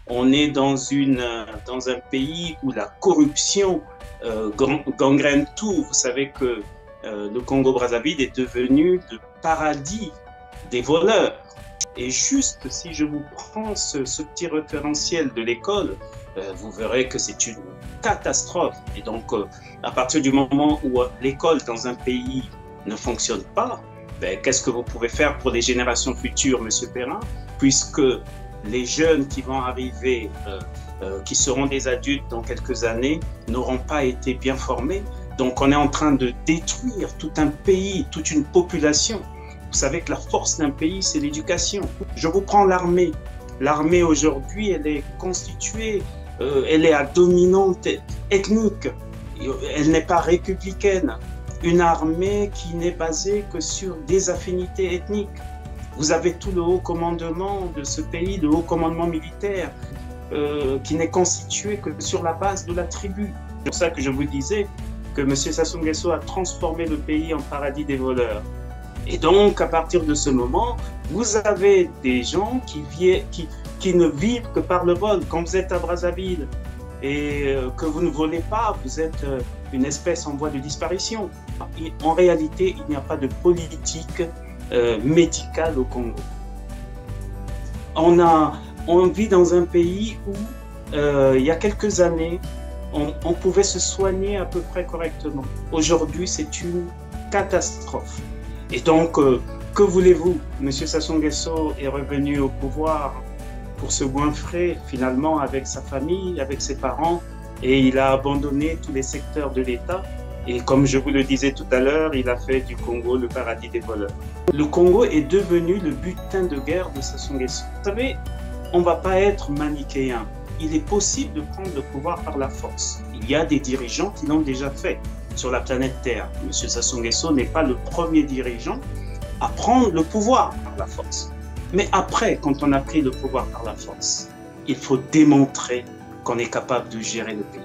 On est dans un pays où la corruption gangrène tout. Vous savez que le Congo-Brazzaville est devenu le paradis des voleurs. Et juste si je vous prends ce petit référentiel de l'école, vous verrez que c'est une catastrophe. Et donc, à partir du moment où l'école dans un pays ne fonctionne pas, ben, qu'est-ce que vous pouvez faire pour les générations futures, Monsieur Perrin, puisque les jeunes qui vont arriver, qui seront des adultes dans quelques années, n'auront pas été bien formés. Donc, on est en train de détruire tout un pays, toute une population. Vous savez que la force d'un pays, c'est l'éducation. Je vous prends l'armée. L'armée aujourd'hui, elle est constituée, elle est à dominante ethnique. Elle n'est pas républicaine. Une armée qui n'est basée que sur des affinités ethniques. Vous avez tout le haut commandement de ce pays, le haut commandement militaire, qui n'est constitué que sur la base de la tribu. C'est pour ça que je vous disais que M. Sassou Nguesso a transformé le pays en paradis des voleurs. Et donc, à partir de ce moment, vous avez des gens qui ne vivent que par le vol. Quand vous êtes à Brazzaville et que vous ne volez pas, vous êtes une espèce en voie de disparition. En réalité, il n'y a pas de politique médicale au Congo. On vit dans un pays où, il y a quelques années, on pouvait se soigner à peu près correctement. Aujourd'hui, c'est une catastrophe. Et donc, que voulez-vous? Monsieur Sassou Nguesso est revenu au pouvoir pour se goinfrer finalement avec sa famille, avec ses parents, et il a abandonné tous les secteurs de l'État. Et comme je vous le disais tout à l'heure, il a fait du Congo le paradis des voleurs. Le Congo est devenu le butin de guerre de Sassou Nguesso. Vous savez, on ne va pas être manichéen. Il est possible de prendre le pouvoir par la force. Il y a des dirigeants qui l'ont déjà fait sur la planète Terre. Monsieur Sassou Nguesso n'est pas le premier dirigeant à prendre le pouvoir par la force. Mais après, quand on a pris le pouvoir par la force, il faut démontrer qu'on est capable de gérer le pays.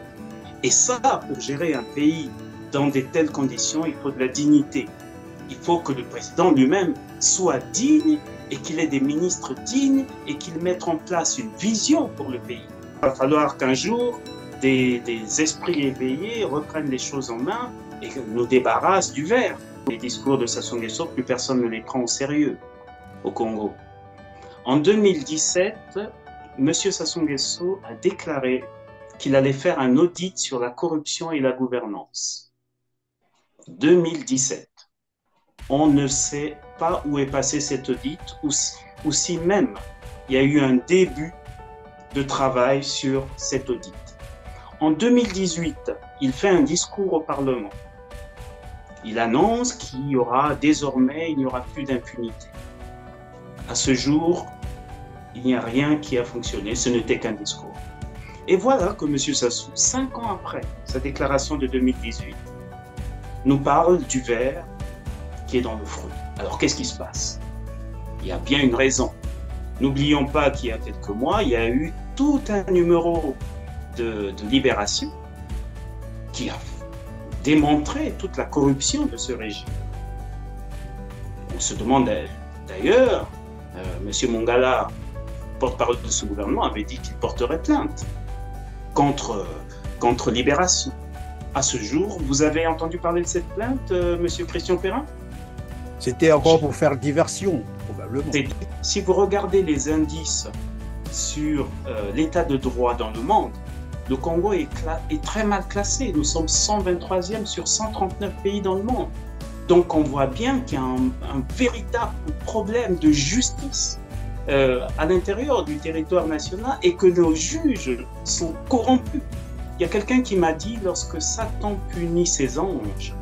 Et ça, pour gérer un pays dans de telles conditions, il faut de la dignité. Il faut que le président lui-même soit digne et qu'il ait des ministres dignes et qu'il mette en place une vision pour le pays. Il va falloir qu'un jour, des esprits éveillés reprennent les choses en main et nous débarrassent du verre. Les discours de Sassou Nguesso, plus personne ne les prend au sérieux au Congo. En 2017, M. Sassou Nguesso a déclaré qu'il allait faire un audit sur la corruption et la gouvernance. 2017. On ne sait pas où est passé cet audit ou si même il y a eu un début de travail sur cet audit. En 2018, il fait un discours au Parlement. Il annonce qu'il y aura désormais, il n'y aura plus d'impunité. À ce jour, il n'y a rien qui a fonctionné, ce n'était qu'un discours. Et voilà que M. Sassou, 5 ans après sa déclaration de 2018, nous parle du verre qui est dans le fruit. Alors qu'est-ce qui se passe? Il y a bien une raison. N'oublions pas qu'il y a quelques mois, il y a eu tout un numéro de Libération qui a démontré toute la corruption de ce régime. On se demande d'ailleurs, M. Mongala, porte-parole de ce gouvernement, avait dit qu'il porterait plainte contre Libération. À ce jour, vous avez entendu parler de cette plainte, M. Christian Perrin? C'était encore pour faire diversion, probablement. Si vous regardez les indices sur l'état de droit dans le monde, le Congo est très mal classé. Nous sommes 123e sur 139 pays dans le monde. Donc on voit bien qu'il y a un véritable problème de justice à l'intérieur du territoire national et que nos juges sont corrompus. Il y a quelqu'un qui m'a dit, lorsque Satan punit ses anges,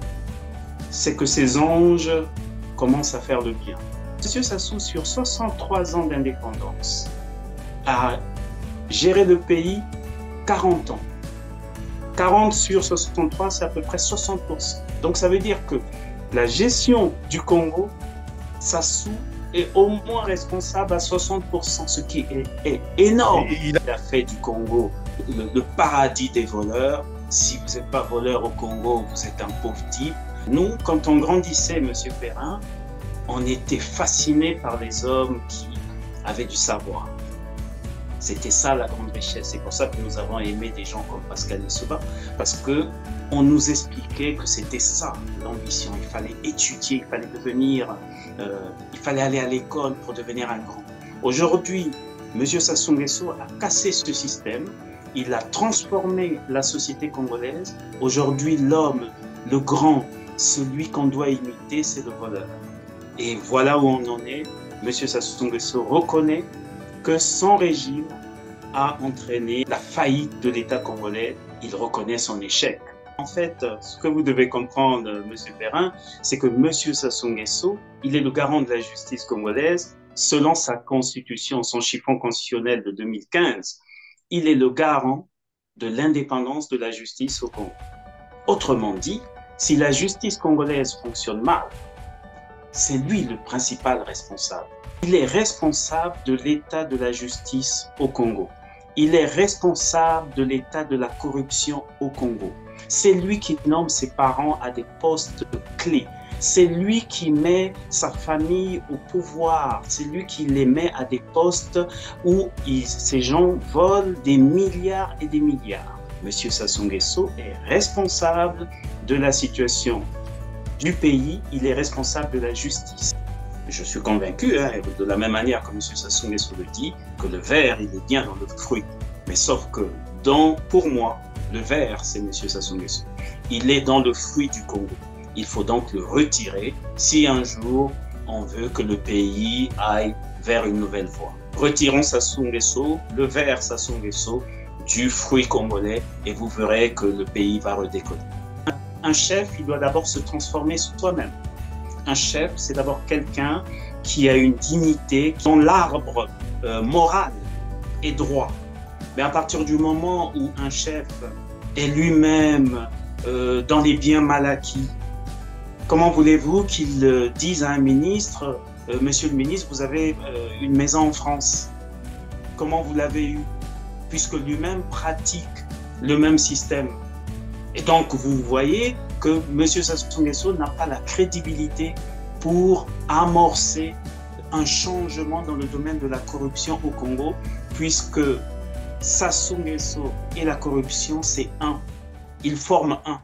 c'est que ces anges commencent à faire le bien. M. Sassou, sur 63 ans d'indépendance, a géré le pays 40 ans. 40 sur 63, c'est à peu près 60%. Donc ça veut dire que la gestion du Congo, Sassou est au moins responsable à 60%, ce qui est énorme. Il a fait du Congo le paradis des voleurs. Si vous n'êtes pas voleur au Congo, vous êtes un pauvre type. Nous, quand on grandissait, M. Perrin, on était fascinés par les hommes qui avaient du savoir. C'était ça la grande richesse. C'est pour ça que nous avons aimé des gens comme Pascal Lissouba, parce qu'on nous expliquait que c'était ça l'ambition. Il fallait étudier, il fallait il fallait aller à l'école pour devenir un grand. Aujourd'hui, M. Sassou Nguesso a cassé ce système, il a transformé la société congolaise. Aujourd'hui, l'homme, le grand, celui qu'on doit imiter, c'est le voleur. Et voilà où on en est. M. Sassou Nguesso reconnaît que son régime a entraîné la faillite de l'État congolais. Il reconnaît son échec. En fait, ce que vous devez comprendre, M. Perrin, c'est que M. Sassou Nguesso, il est le garant de la justice congolaise. Selon sa constitution, son chiffon constitutionnel de 2015, il est le garant de l'indépendance de la justice au Congo. Autrement dit, si la justice congolaise fonctionne mal, c'est lui le principal responsable. Il est responsable de l'état de la justice au Congo. Il est responsable de l'état de la corruption au Congo. C'est lui qui nomme ses parents à des postes clés. C'est lui qui met sa famille au pouvoir. C'est lui qui les met à des postes où ces gens volent des milliards et des milliards. Monsieur Sassou Nguesso est responsable de la situation du pays. Il est responsable de la justice. Je suis convaincu, de la même manière que M. Sassou Nguesso le dit, que le ver, il est bien dans le fruit. Mais sauf que, pour moi, le ver, c'est M. Sassou Nguesso. Il est dans le fruit du Congo. Il faut donc le retirer si un jour on veut que le pays aille vers une nouvelle voie. Retirons Sassou Nguesso, le ver Sassou Nguesso, du fruit congolais et vous verrez que le pays va redécoller. Un chef, il doit d'abord se transformer soi-même. Un chef, c'est d'abord quelqu'un qui a une dignité, dont l'arbre moral est droit. Mais à partir du moment où un chef est lui-même dans les biens mal acquis, comment voulez-vous qu'il dise à un ministre, monsieur le ministre, vous avez une maison en France. Comment vous l'avez eu? Puisque lui-même pratique le même système. Et donc, vous voyez que M. Sassou Nguesso n'a pas la crédibilité pour amorcer un changement dans le domaine de la corruption au Congo, puisque Sassou Nguesso et la corruption, c'est un. Ils forment un.